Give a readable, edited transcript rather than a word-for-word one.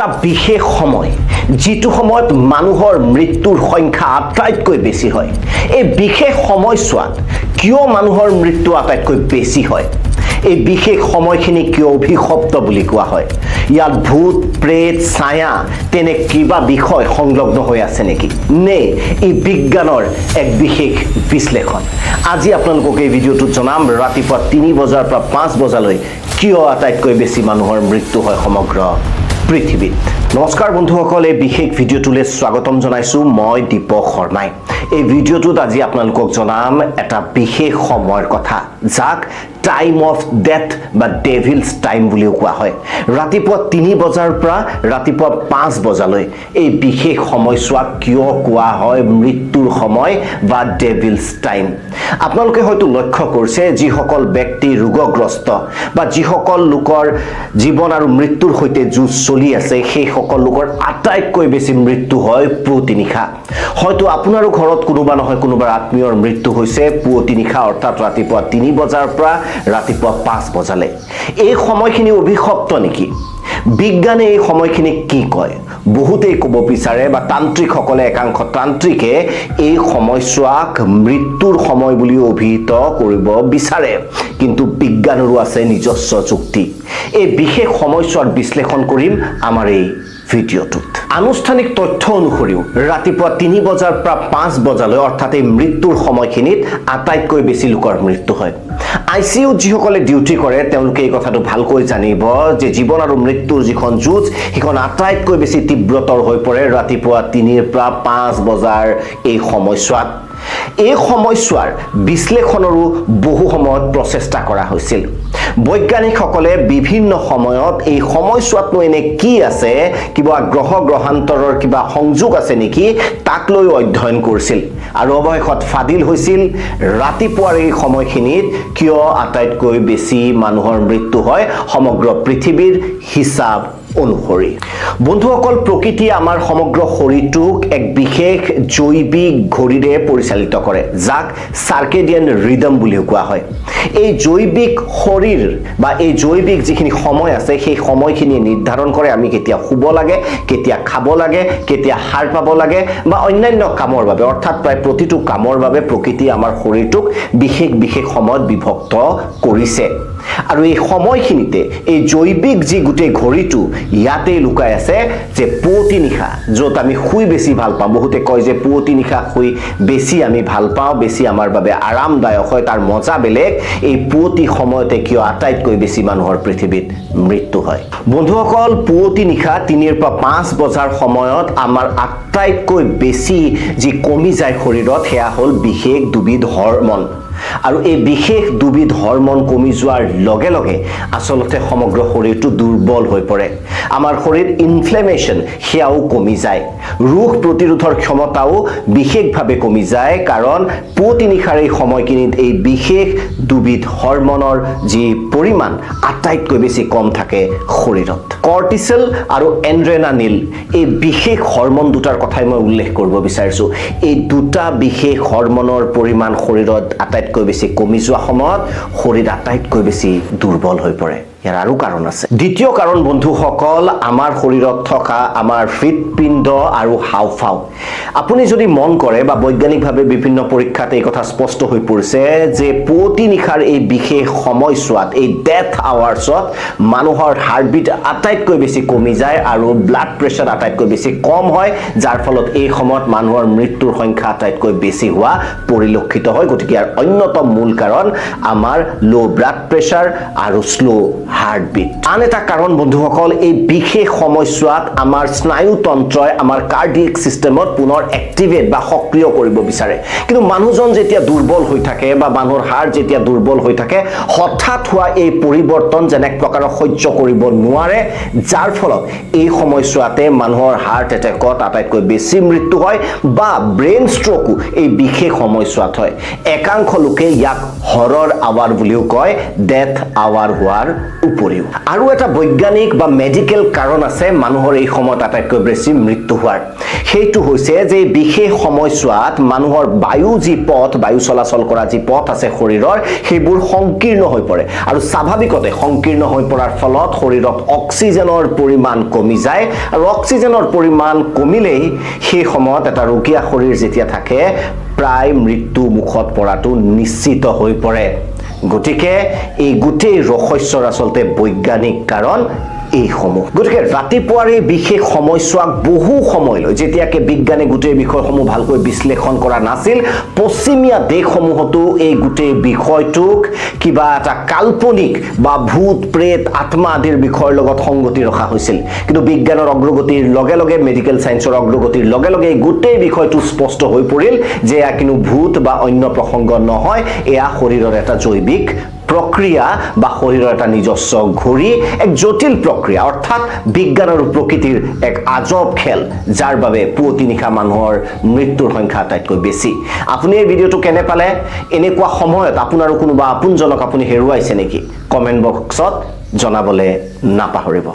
এটা বিশেষ সময় যেটো সময়ত মানুহৰ মৃত্যুৰ সংখ্যা আটাইতকৈ বেছি হয় এই বিশেষ সময়ছোৱাত কিয় মানুহৰ মৃত্যু আটাইতকৈ বেছি হয় এই বিশেষ সময়খিনি কিয় অভিশপ্ত বুলি কোৱা হয় ইয়াত ভূত প্ৰেত ছায়া তেনে কিবা বিষয় সংলগ্ন হৈ আছে নেকি নে এই বিজ্ঞানৰ এক বিশেষ বিশ্লেষণ আজি আপোনালোকক এই ভিডিঅ'টোত জনাম ৰাতিপুৱা 3 বজাৰ পৰা 5 বজালৈ কিয় আটাইতকৈ বেছি মানুহৰ মৃত্যু হয় সমগ্ৰ পৃথিৱীত নমস্কাৰ বন্ধুসকল এই বিশেষ ভিডিঅ'টোলৈ স্বাগতম জনাইছো মই দীপক শৰ্মাই এই ভিডিঅ'টোত আজি আপোনালোকক জনাম এটা বিশেষ সময়ৰ কথা যাক টাইম অফ ডেথ বা ডেভিলছ টাইম বুলিও কোৱা হয় ৰাতিপুৱা 3 বজাৰ পৰা ৰাতিপুৱা 5 বজালৈ এই বিশেষ সময়ছোৱাক কিয় কোৱা হয় মৃত্যুৰ সময় বা ডেভিলছ টাইম আপোনালোকে হয়তো লক্ষ্য কৰিছে যিসকল ব্যক্তি ৰোগগ্ৰস্ত বা যিসকল লোকৰ জীৱন আৰু মৃত্যুৰ সৈতে যুঁজ চলি আছে সেই সকল লোকৰ আটাইতকৈ বেছি মৃত্যু হয় পুৱতি নিশা হয়তো আপোনাৰো ঘৰত কোনোবা নহয় কোনোবাৰ আত্মীয়ৰ মৃত্যু হৈছে পুৱতি নিশা অৰ্থাৎ ৰাতিপুৱা 3 বজাৰ পৰা ৰাতিপুৱা 5 বজালৈ এই সময়খিনি অভিশপ্ত নেকি বিজ্ঞানে এই সময়খিনি কি কয় বহুতেই ক'ব বিচাৰে বা তান্ত্ৰিকসকলে একাংশ তান্ত্ৰিকে এই সময়ছোৱাক মৃত্যুৰ সময় বুলি অভিহিত কৰিব বিচাৰে কিন্তু বিজ্ঞানৰো আছে নিজস্ব যুক্তি এই বিশেষ সময়ছোৱাৰ বিশ্লেষণ কৰিম আমাৰ এই ভিডিঅ'টোত আনুষ্ঠানিক তথ্য অনুসৰিও ৰাতিপুৱা 3 বজাৰ পৰা 5 বজালৈ অৰ্থাৎ এই মৃত্যুৰ সময়খিনিত আটাইতকৈ বেছি লোকৰ মৃত্যু হয় আইসিইউ যিসকলে ডিউটি কৰে তেওঁলোকে এই কথাটো ভালকৈ জানিব যে জীৱন আৰু মৃত্যুৰ যিখন যুঁজ সিখন আটাইতকৈ বেছি তীব্ৰতৰ হৈ পৰে ৰাতিপুৱা 3 পৰা 5 বজাৰ এই সময়ছোৱাত এই সময়ছোৱাৰ বিশ্লেষণৰো বহু সময়ত প্ৰচেষ্টা কৰা হৈছিল বৈজ্ঞানিকসকলে বিভিন্ন সময়ত এই সময়ছোৱাতনো এনে কি আছে কিবা গ্ৰহ গ্ৰহান্তৰৰ কিবা সংযোগ আছে নেকি তাক লৈ অধ্যয়ন কৰিছিল আৰু অৱশেষত ফাদিল হৈছিল ৰাতিপুৱাৰ এই সময়খিনিত কিয় আটাইতকৈ বেছি মানুহৰ মৃত্যু হয় সমগ্ৰ পৃথিৱীৰ হিচাপ অনুসৰি বন্ধুসকল প্ৰকৃতিয়ে আমাৰ সমগ্ৰ শৰীৰটোক এক বিশেষ জৈৱিক ঘড়ীৰে পৰিচালিত কৰে যাক সাৰ্কেডিয়ান ৰিদম বুলি কোৱা হয় এই জৈৱিক শৰীৰ বা এই জৈৱিক যিখিনি সময় আছে সেই সময়খিনি নিৰ্ধাৰণ কৰে আমি কেতিয়া শুব লাগে কেতিয়া খাব লাগে কেতিয়া হাৰ পাব লাগে বা অন্যান্য কামৰ বাবে অৰ্থাৎ প্ৰায় প্ৰতিটো কামৰ বাবে প্ৰকৃতিয়ে আমাৰ শৰীৰটোক বিশেষ বিশেষ সময়ত বিভক্ত কৰিছে আৰু এই সময়খিনিতে এই জৈৱিক যি গুটেই ঘড়ীটো ইয়াতে লুকাই আছে যে পুৱতি নিশা য'ত আমি শুই বেছি ভাল পাওঁ বহুতে কয় যে পুৱতি নিশা শুই বেছি আমি ভাল পাওঁ বেছি আমাৰ বাবে আৰামদায়ক হয় তাৰ মজা বেলেগ এই পুৱতি সময়তে কিয় আটাইতকৈ বেছি মানুহৰ পৃথিৱীত মৃত্যু হয় বন্ধুসকল পুৱতি নিশা 3 পৰা 5 বজাৰ সময়ত আমাৰ আটাইতকৈ বেছি যি কমি যায় শৰীৰত সেয়া হ'ল বিশেষ দুবিধ হৰমন আৰু এই বিশেষ দুবিধ হৰমন কমি যোৱাৰ লগে লগে আসলতে সমগ্ৰ শৰীৰটো দুৰ্বল হৈ পৰে আমাৰ শৰীৰ ইনফ্লেমেশন সেয়াও কমি যায় ৰোগ প্ৰতিৰোধৰ ক্ষমতাও বিশেষভাৱে কমি যায় কাৰণ পুৱতি নিশাৰ এই সময়খিনিত এই বিশেষ দুবিধ হৰমনৰ যি পৰিমাণ আটাইতকৈ বেছি কম থাকে শৰীৰত কৰ্টিসল আৰু এড্ৰেনালিন এই বিশেষ হৰমন দুটাৰ কথাই মই উল্লেখ কৰিব বিচাৰিছো এই দুটা বিশেষ হৰমনৰ পৰিমাণ শৰীৰত আটাইতকৈ বেছি কমি যোৱা সময়ত শৰীৰ আটাইতকৈ বেছি দুৰ্বল হৈ পৰে ইয়াৰ আৰু কাৰণ আছে দ্বিতীয় কাৰণ বন্ধুসকল আমাৰ শৰীৰত থকা আমাৰ হৃদপিণ্ড আৰু হাওঁফাওঁ আপুনি যদি মন কৰে বা বৈজ্ঞানিকভাৱে বিভিন্ন পৰীক্ষাত এই কথা স্পষ্ট হৈ পৰিছে যে পুৱতি নিশাৰ এই বিশেষ সময়ছোৱাত এই ডেথ আৱাৰ্ছত মানুহৰ হাৰ্টবিট আটাইতকৈ বেছি কমি যায় আৰু ব্লাড প্ৰেছাৰ আটাইতকৈ বেছি কম হয় যাৰ ফলত এই সময়ত মানুহৰ মৃত্যুৰ সংখ্যা আটাইতকৈ বেছি হোৱা পৰিলক্ষিত হয় গতিকে ইয়াৰ অন্যতম মূল কাৰণ আমাৰ লো ব্লাড প্ৰেছাৰ আৰু স্লো হাৰ্টবিট আন এটা কাৰণ বন্ধুসকল এই বিশেষ সময়ছোৱাত আমাৰ স্নায়ুতন্ত্ৰই আমাৰ কাৰ্ডিয়েক সিস্টেমত পুনৰ এক্টিভেট বা সক্ৰিয় কৰিব বিচাৰে কিন্তু মানুহজন যেতিয়া দুৰ্বল হৈ থাকে বা মানুহৰ হাৰ্ট যেতিয়া দুৰ্বল হৈ থাকে হঠাৎ হোৱা এই পৰিৱৰ্তন যেনেক প্ৰকাৰৰ সহ্য কৰিব নোৱাৰে যাৰ ফলত এই সময়ছোৱাতে মানুহৰ হাৰ্ট এটেকত আটাইতকৈ বেছি মৃত্যু হয় বা ব্ৰেইন ষ্ট্ৰোকো এই বিশেষ সময়ছোৱাত হয় একাংশ লোকে ইয়াক হৰৰ আৱাৰ বুলিও কয় ডেথ আৱাৰ হোৱাৰ উপৰিও আৰু এটা বৈজ্ঞানিক বা মেডিকেল কাৰণ আছে মানুহৰ এই সময়ত আটাইতকৈ বেছি মৃত্যু হোৱাৰ সেইটো হৈছে যে বিশেষ সময়ছোৱাত মানুহৰ বায়ু চলাচল কৰা যি পথ আছে শৰীৰৰ সেইবোৰ সংকীৰ্ণ হৈ পৰে আৰু স্বাভাৱিকতে সংকীৰ্ণ হৈ পৰাৰ ফলত শৰীৰত অক্সিজেনৰ পৰিমাণ কমি যায় আৰু অক্সিজেনৰ পৰিমাণ কমিলেই সেই সময়ত এটা ৰোগীয়া শৰীৰ যেতিয়া থাকে প্ৰায় মৃত্যু মুখত পৰাটো নিশ্চিত হৈ পৰে গতিকে এই গোটেই ৰহস্যৰ আচলতে বৈজ্ঞানিক কাৰণ এইসমূহ গতিকে ৰাতিপুৱাৰ এই বিশেষ সময়ছোৱাক বহু সময়লৈ যেতিয়াকে বিজ্ঞানে গোটেই বিষয়সমূহ ভালকৈ বিশ্লেষণ কৰা নাছিল পশ্চিমীয়া দেশসমূহতো এই গোটেই বিষয়টোক কিবা এটা কাল্পনিক বা ভূত প্ৰেত আত্মা আদিৰ বিষয়ৰ লগত সংগতি ৰখা হৈছিল কিন্তু বিজ্ঞানৰ অগ্ৰগতিৰ লগে লগে মেডিকেল সায়েন্সৰ অগ্ৰগতিৰ লগে লগে এই গোটেই বিষয়টো স্পষ্ট হৈ পৰিল যে এয়া কোনো ভূত বা অন্য প্ৰসংগ নহয় এয়া শৰীৰৰ এটা জৈৱিক প্ৰক্ৰিয়া বা শৰীৰৰ এটা নিজস্ব ঘড়ী এক জটিল প্ৰক্ৰিয়া অৰ্থাৎ বিজ্ঞান আৰু প্ৰকৃতিৰ এক আজব খেল যাৰ বাবে পুৱতি নিশা মানুহৰ মৃত্যুৰ সংখ্যা আটাইতকৈ বেছি আপুনি এই ভিডিঅ'টো কেনে পালে এনেকুৱা সময়ত আপোনাৰো কোনোবা আপোনজনক আপুনি হেৰুৱাইছে নেকি কমেন্ট বক্সত জনাবলৈ নাপাহৰিব